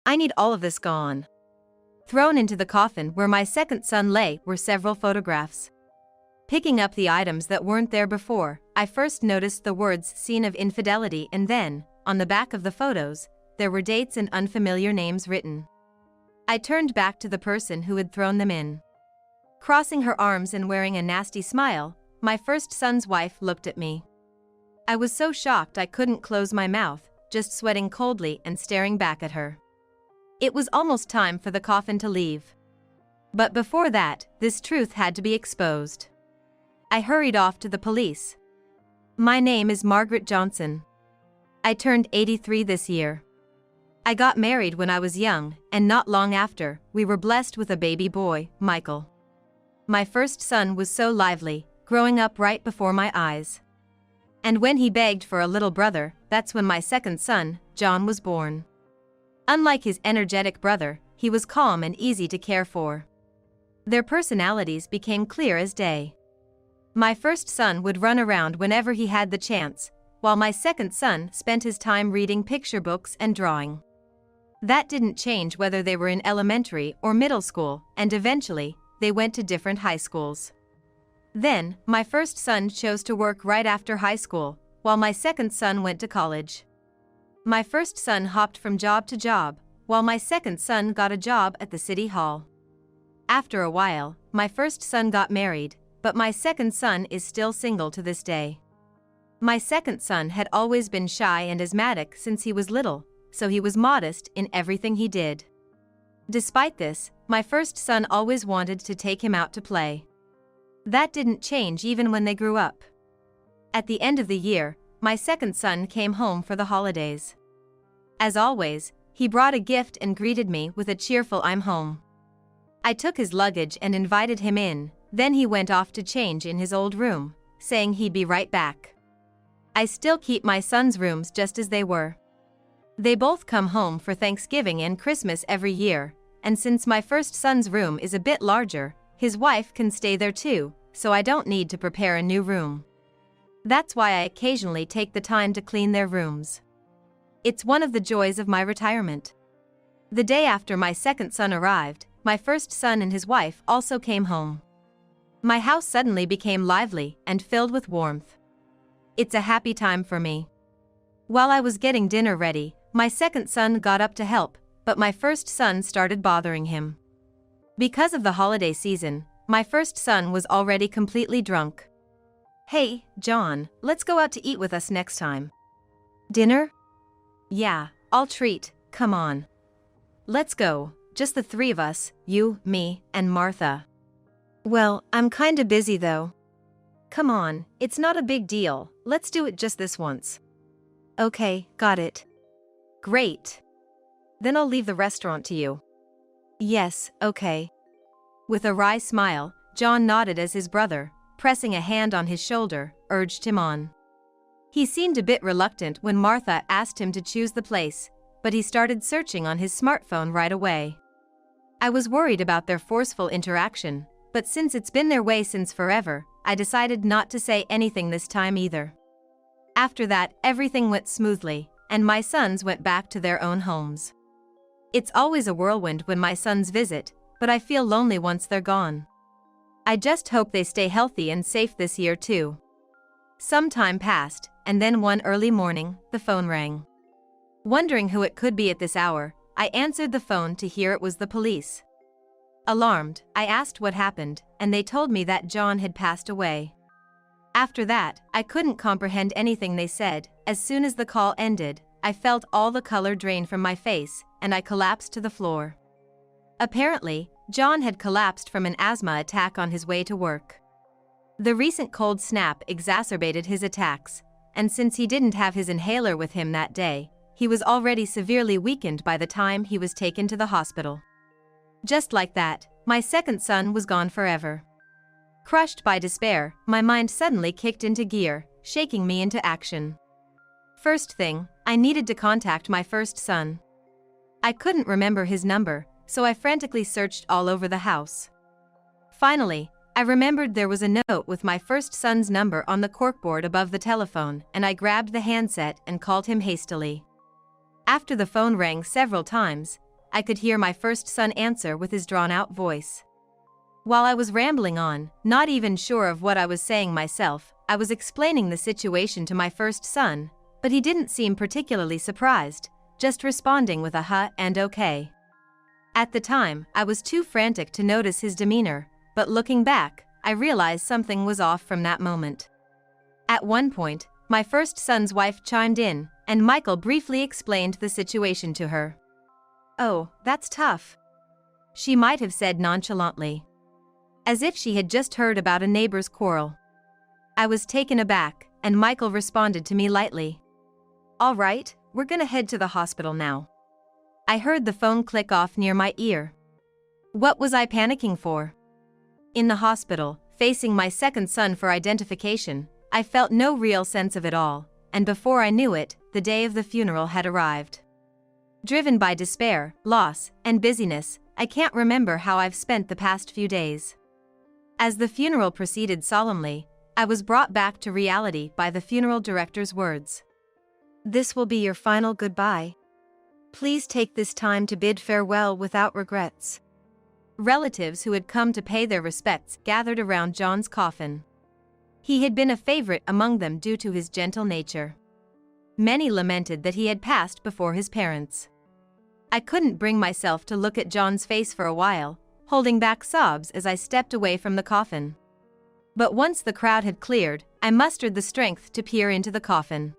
I need all of this gone. Thrown into the coffin where my second son lay were several photographs. Picking up the items that weren't there before, I first noticed the words "Scene of Infidelity" and then, on the back of the photos, there were dates and unfamiliar names written. I turned back to the person who had thrown them in. Crossing her arms and wearing a nasty smile, my first son's wife looked at me. I was so shocked I couldn't close my mouth, just sweating coldly and staring back at her. It was almost time for the coffin to leave. But before that, this truth had to be exposed. I hurried off to the police. My name is Margaret Johnson. I turned 83 this year. I got married when I was young, and not long after, we were blessed with a baby boy, Michael. My first son was so lively, growing up right before my eyes. And when he begged for a little brother, that's when my second son, John, was born. Unlike his energetic brother, he was calm and easy to care for. Their personalities became clear as day. My first son would run around whenever he had the chance, while my second son spent his time reading picture books and drawing. That didn't change whether they were in elementary or middle school, and eventually, they went to different high schools. Then, my first son chose to work right after high school, while my second son went to college. My first son hopped from job to job, while my second son got a job at the city hall. After a while, my first son got married, but my second son is still single to this day. My second son had always been shy and asthmatic since he was little, so he was modest in everything he did. Despite this, my first son always wanted to take him out to play. That didn't change even when they grew up. At the end of the year, my second son came home for the holidays. As always, he brought a gift and greeted me with a cheerful "I'm home." I took his luggage and invited him in, then he went off to change in his old room, saying he'd be right back. I still keep my son's rooms just as they were. They both come home for Thanksgiving and Christmas every year, and since my first son's room is a bit larger, his wife can stay there too, so I don't need to prepare a new room. That's why I occasionally take the time to clean their rooms. It's one of the joys of my retirement. The day after my second son arrived, my first son and his wife also came home. My house suddenly became lively and filled with warmth. It's a happy time for me. While I was getting dinner ready, my second son got up to help, but my first son started bothering him. Because of the holiday season, my first son was already completely drunk. "Hey, John, let's go out to eat with us next time." "Dinner?" "Yeah, I'll treat, come on. Let's go, just the three of us, you, me, and Martha." "Well, I'm kinda busy though." "Come on, it's not a big deal, let's do it just this once." "Okay, got it." "Great. Then I'll leave the restaurant to you." "Yes, okay." With a wry smile, John nodded as his brother, pressing a hand on his shoulder, urged him on. He seemed a bit reluctant when Martha asked him to choose the place, but he started searching on his smartphone right away. I was worried about their forceful interaction, but since it's been their way since forever, I decided not to say anything this time either. After that, everything went smoothly, and my sons went back to their own homes. It's always a whirlwind when my sons visit, but I feel lonely once they're gone. I just hope they stay healthy and safe this year too. Some time passed, and then one early morning, the phone rang. Wondering who it could be at this hour, I answered the phone to hear it was the police. Alarmed, I asked what happened, and they told me that John had passed away. After that, I couldn't comprehend anything they said. As soon as the call ended, I felt all the color drain from my face, and I collapsed to the floor. Apparently, John had collapsed from an asthma attack on his way to work. The recent cold snap exacerbated his attacks, and since he didn't have his inhaler with him that day, he was already severely weakened by the time he was taken to the hospital. Just like that, my second son was gone forever. Crushed by despair, my mind suddenly kicked into gear, shaking me into action. First thing, I needed to contact my first son. I couldn't remember his number, so I frantically searched all over the house. Finally, I remembered there was a note with my first son's number on the corkboard above the telephone, and I grabbed the handset and called him hastily. After the phone rang several times, I could hear my first son answer with his drawn-out voice. While I was rambling on, not even sure of what I was saying myself, I was explaining the situation to my first son, but he didn't seem particularly surprised, just responding with a huh and okay. At the time, I was too frantic to notice his demeanor, but looking back, I realized something was off from that moment. At one point, my first son's wife chimed in, and Michael briefly explained the situation to her. "Oh, that's tough," she might have said nonchalantly, as if she had just heard about a neighbor's quarrel. I was taken aback, and Michael responded to me lightly. "All right, we're gonna head to the hospital now." I heard the phone click off near my ear. What was I panicking for? In the hospital, facing my second son for identification, I felt no real sense of it all, and before I knew it, the day of the funeral had arrived. Driven by despair, loss, and busyness, I can't remember how I've spent the past few days. As the funeral proceeded solemnly, I was brought back to reality by the funeral director's words. "This will be your final goodbye. Please take this time to bid farewell without regrets." Relatives who had come to pay their respects gathered around John's coffin. He had been a favorite among them due to his gentle nature. Many lamented that he had passed before his parents. I couldn't bring myself to look at John's face for a while, holding back sobs as I stepped away from the coffin. But once the crowd had cleared, I mustered the strength to peer into the coffin.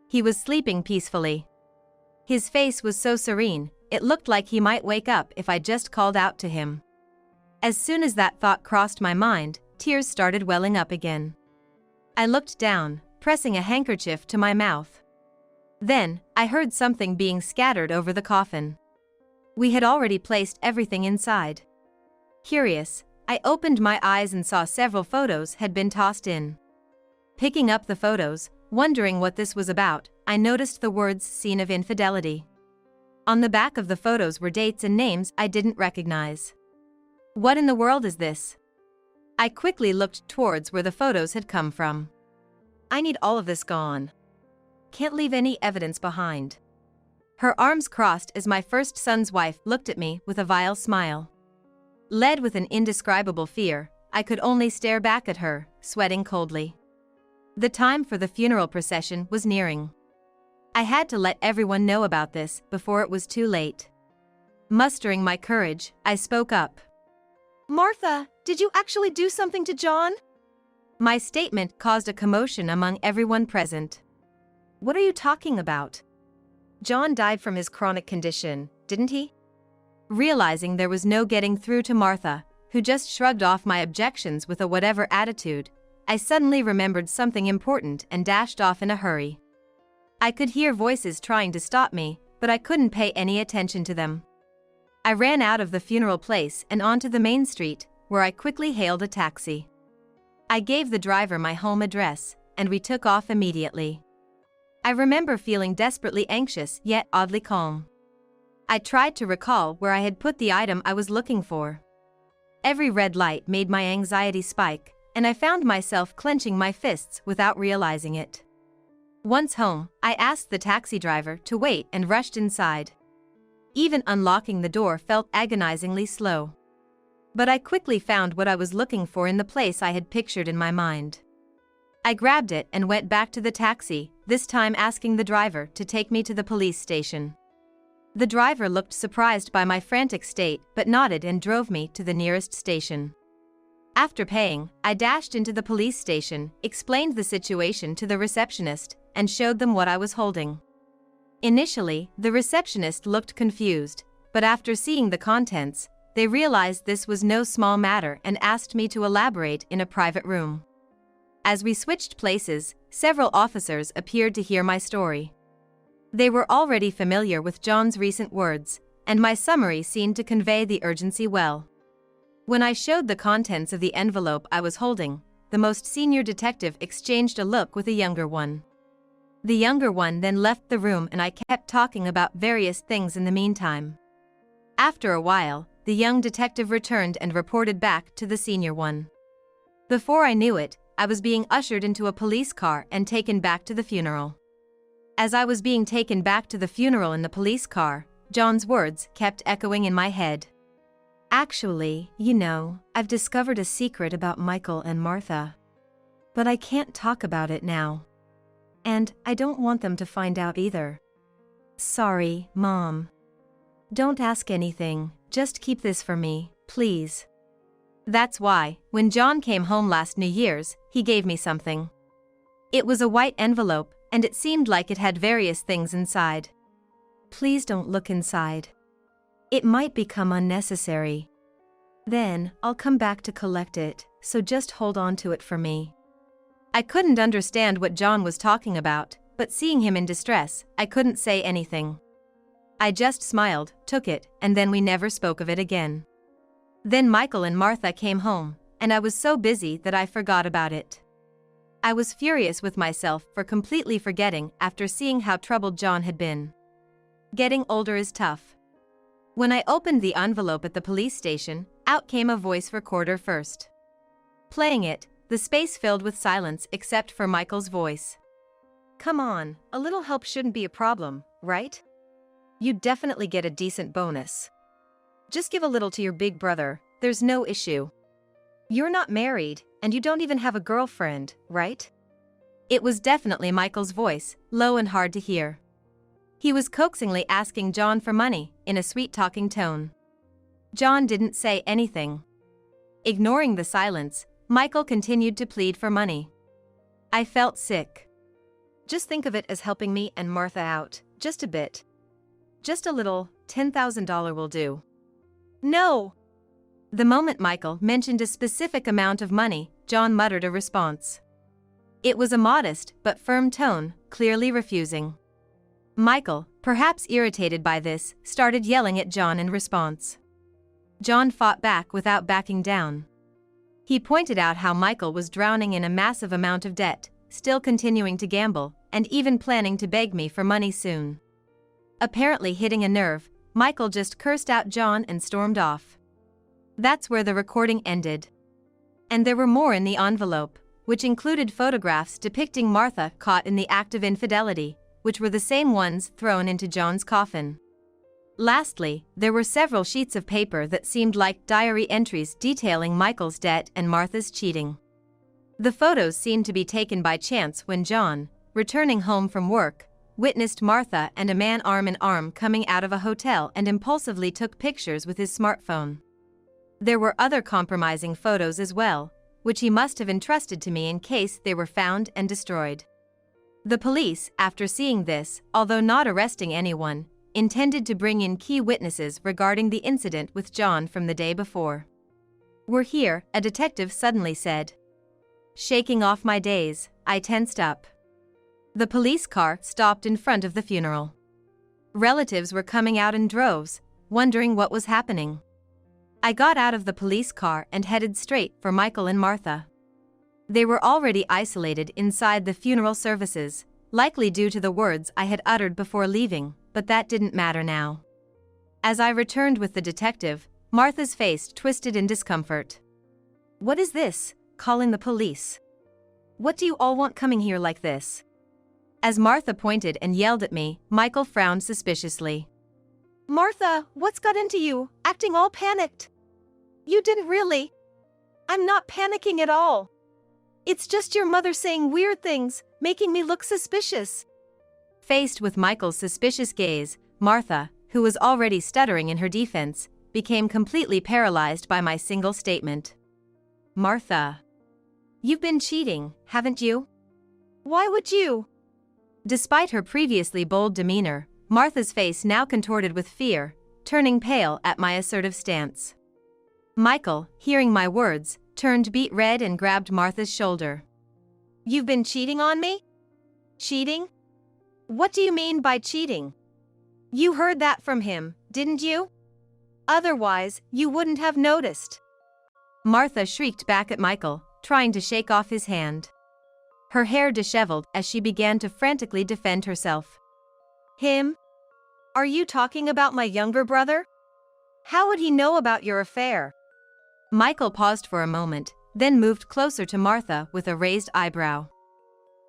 He was sleeping peacefully. His face was so serene, it looked like he might wake up if I just called out to him. As soon as that thought crossed my mind, tears started welling up again. I looked down, pressing a handkerchief to my mouth. Then, I heard something being scattered over the coffin. We had already placed everything inside. Curious, I opened my eyes and saw several photos had been tossed in. Picking up the photos, wondering what this was about, I noticed the words "Scene of Infidelity." On the back of the photos were dates and names I didn't recognize. What in the world is this? I quickly looked towards where the photos had come from. I need all of this gone. Can't leave any evidence behind. Her arms crossed as my first son's wife looked at me with a vile smile. Led with an indescribable fear, I could only stare back at her, sweating coldly. The time for the funeral procession was nearing. I had to let everyone know about this before it was too late. Mustering my courage, I spoke up. "Martha, did you actually do something to John?" My statement caused a commotion among everyone present. "What are you talking about? John died from his chronic condition, didn't he?" Realizing there was no getting through to Martha, who just shrugged off my objections with a whatever attitude, I suddenly remembered something important and dashed off in a hurry. I could hear voices trying to stop me, but I couldn't pay any attention to them. I ran out of the funeral place and onto the main street, where I quickly hailed a taxi. I gave the driver my home address, and we took off immediately. I remember feeling desperately anxious yet oddly calm. I tried to recall where I had put the item I was looking for. Every red light made my anxiety spike, and I found myself clenching my fists without realizing it. Once home, I asked the taxi driver to wait and rushed inside. Even unlocking the door felt agonizingly slow. But I quickly found what I was looking for in the place I had pictured in my mind. I grabbed it and went back to the taxi, this time asking the driver to take me to the police station. The driver looked surprised by my frantic state but nodded and drove me to the nearest station. After paying, I dashed into the police station, explained the situation to the receptionist, and showed them what I was holding. Initially, the receptionist looked confused, but after seeing the contents, they realized this was no small matter and asked me to elaborate in a private room. As we switched places, several officers appeared to hear my story. They were already familiar with John's recent words, and my summary seemed to convey the urgency well. When I showed the contents of the envelope I was holding, the most senior detective exchanged a look with a younger one. The younger one then left the room and I kept talking about various things in the meantime. After a while, the young detective returned and reported back to the senior one. Before I knew it, I was being ushered into a police car and taken back to the funeral. As I was being taken back to the funeral in the police car, John's words kept echoing in my head. Actually, I've discovered a secret about Michael and Martha. But I can't talk about it now. And I don't want them to find out either. Sorry, Mom. Don't ask anything, just keep this for me, please. That's why, when John came home last New Year's, he gave me something. It was a white envelope, and it seemed like it had various things inside. Please don't look inside. It might become unnecessary. Then, I'll come back to collect it, so just hold on to it for me. I couldn't understand what John was talking about, but seeing him in distress, I couldn't say anything. I just smiled, took it, and then we never spoke of it again. Then Michael and Martha came home, and I was so busy that I forgot about it. I was furious with myself for completely forgetting after seeing how troubled John had been. Getting older is tough. When I opened the envelope at the police station, out came a voice recorder first. Playing it, the space filled with silence except for Michael's voice. Come on, a little help shouldn't be a problem, right? You'd definitely get a decent bonus. Just give a little to your big brother, there's no issue. You're not married, and you don't even have a girlfriend, right? It was definitely Michael's voice, low and hard to hear. He was coaxingly asking John for money, in a sweet-talking tone. John didn't say anything. Ignoring the silence, Michael continued to plead for money. I felt sick. Just think of it as helping me and Martha out, just a bit. Just a little, $10,000 will do. No! The moment Michael mentioned a specific amount of money, John muttered a response. It was a modest but firm tone, clearly refusing. Michael, perhaps irritated by this, started yelling at John in response. John fought back without backing down. He pointed out how Michael was drowning in a massive amount of debt, still continuing to gamble, and even planning to beg me for money soon. Apparently hitting a nerve, Michael just cursed out John and stormed off. That's where the recording ended. And there were more in the envelope, which included photographs depicting Martha caught in the act of infidelity, which were the same ones thrown into John's coffin. Lastly, there were several sheets of paper that seemed like diary entries detailing Michael's debt and Martha's cheating. The photos seemed to be taken by chance when John, returning home from work, witnessed Martha and a man arm in arm coming out of a hotel and impulsively took pictures with his smartphone. There were other compromising photos as well, which he must have entrusted to me in case they were found and destroyed. The police, after seeing this, although not arresting anyone, intended to bring in key witnesses regarding the incident with John from the day before. We're here, a detective suddenly said. Shaking off my daze, I tensed up. The police car stopped in front of the funeral. Relatives were coming out in droves, wondering what was happening. I got out of the police car and headed straight for Michael and Martha. They were already isolated inside the funeral services, likely due to the words I had uttered before leaving, but that didn't matter now. As I returned with the detective, Martha's face twisted in discomfort. What is this? Calling the police? What do you all want coming here like this? As Martha pointed and yelled at me, Michael frowned suspiciously. Martha, what's got into you, acting all panicked? You didn't really. I'm not panicking at all. It's just your mother saying weird things, making me look suspicious. Faced with Michael's suspicious gaze, Martha, who was already stuttering in her defense, became completely paralyzed by my single statement. Martha, you've been cheating, haven't you? Why would you? Despite her previously bold demeanor, Martha's face now contorted with fear, turning pale at my assertive stance. Michael, hearing my words, turned beet red and grabbed Martha's shoulder. You've been cheating on me? Cheating? What do you mean by cheating? You heard that from him, didn't you? Otherwise, you wouldn't have noticed. Martha shrieked back at Michael, trying to shake off his hand. Her hair disheveled as she began to frantically defend herself. Him? Are you talking about my younger brother? How would he know about your affair? Michael paused for a moment, then moved closer to Martha with a raised eyebrow.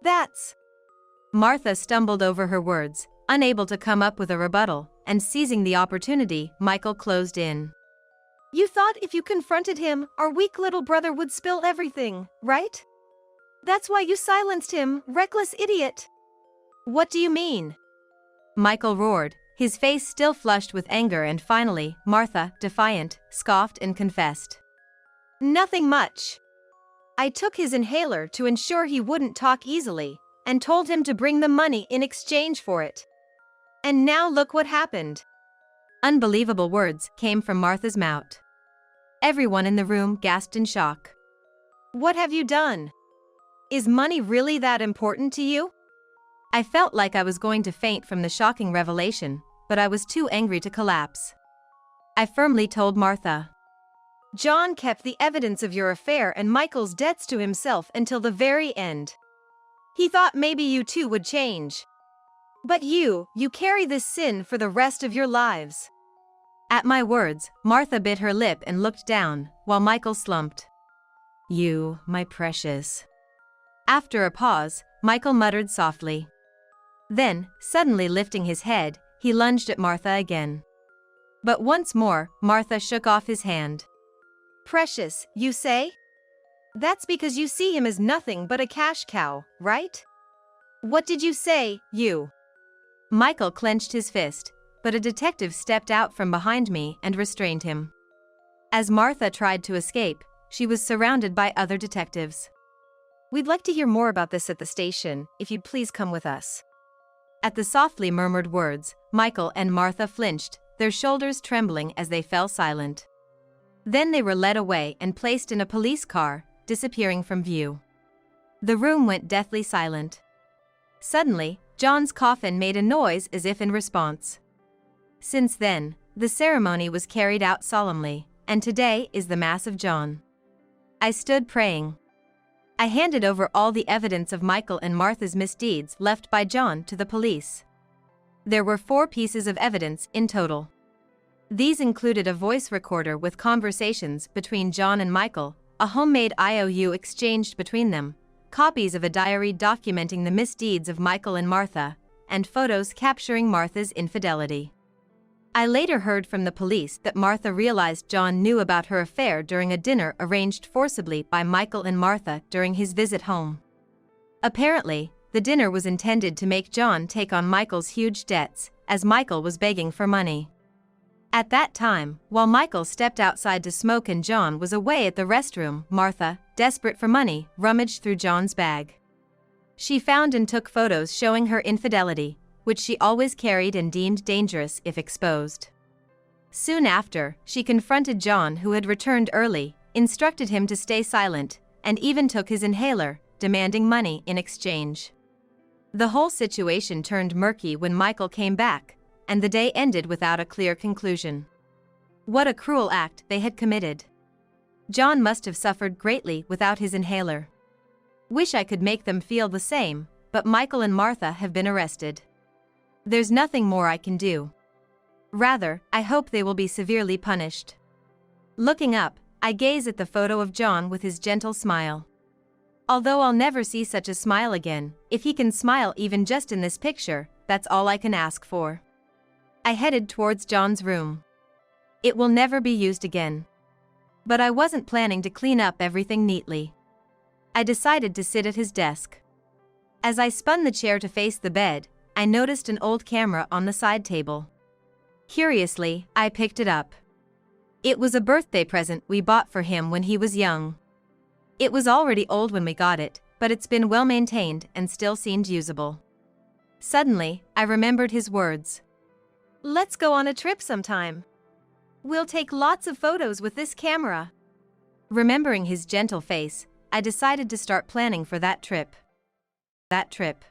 That's... Martha stumbled over her words, Unable to come up with a rebuttal, and seizing the opportunity, Michael closed in. You thought if you confronted him, our weak little brother would spill everything, right? That's why you silenced him, reckless idiot. What do you mean? Michael roared, his face still flushed with anger, and finally, Martha, defiant, scoffed and confessed. Nothing much. I took his inhaler to ensure he wouldn't talk easily, and told him to bring the money in exchange for it. And now look what happened. Unbelievable words came from Martha's mouth. Everyone in the room gasped in shock. What have you done? Is money really that important to you? I felt like I was going to faint from the shocking revelation, but I was too angry to collapse. I firmly told Martha. John kept the evidence of your affair and Michael's debts to himself until the very end. He thought maybe you two would change. But you carry this sin for the rest of your lives. At my words, Martha bit her lip and looked down, while Michael slumped. You, my precious. After a pause, Michael muttered softly. Then, suddenly lifting his head, he lunged at Martha again. But once more, Martha shook off his hand. Precious, you say? That's because you see him as nothing but a cash cow, right? What did you say, you? Michael clenched his fist, but a detective stepped out from behind me and restrained him. As Martha tried to escape, she was surrounded by other detectives. We'd like to hear more about this at the station, if you'd please come with us. At the softly murmured words, Michael and Martha flinched, their shoulders trembling as they fell silent. Then they were led away and placed in a police car, disappearing from view. The room went deathly silent. Suddenly, John's coffin made a noise as if in response. Since then, the ceremony was carried out solemnly, and today is the Mass of John. I stood praying. I handed over all the evidence of Michael and Martha's misdeeds left by John to the police. There were 4 pieces of evidence in total. These included a voice recorder with conversations between John and Michael, a homemade IOU exchanged between them, copies of a diary documenting the misdeeds of Michael and Martha, and photos capturing Martha's infidelity. I later heard from the police that Martha realized John knew about her affair during a dinner arranged forcibly by Michael and Martha during his visit home. Apparently, the dinner was intended to make John take on Michael's huge debts, as Michael was begging for money. At that time, while Michael stepped outside to smoke and John was away at the restroom, Martha, desperate for money, rummaged through John's bag. She found and took photos showing her infidelity, which she always carried and deemed dangerous if exposed. Soon after, she confronted John, who had returned early, instructed him to stay silent, and even took his inhaler, demanding money in exchange. The whole situation turned murky when Michael came back, and the day ended without a clear conclusion. What a cruel act they had committed. John must have suffered greatly without his inhaler. Wish I could make them feel the same, but Michael and Martha have been arrested. There's nothing more I can do. Rather, I hope they will be severely punished. Looking up, I gaze at the photo of John with his gentle smile. Although I'll never see such a smile again, if he can smile even just in this picture, that's all I can ask for. I headed towards John's room. It will never be used again. But I wasn't planning to clean up everything neatly. I decided to sit at his desk. As I spun the chair to face the bed, I noticed an old camera on the side table. Curiously, I picked it up. It was a birthday present we bought for him when he was young. It was already old when we got it, but it's been well maintained and still seemed usable. Suddenly, I remembered his words. Let's go on a trip sometime. We'll take lots of photos with this camera. Remembering his gentle face, I decided to start planning for that trip. That trip.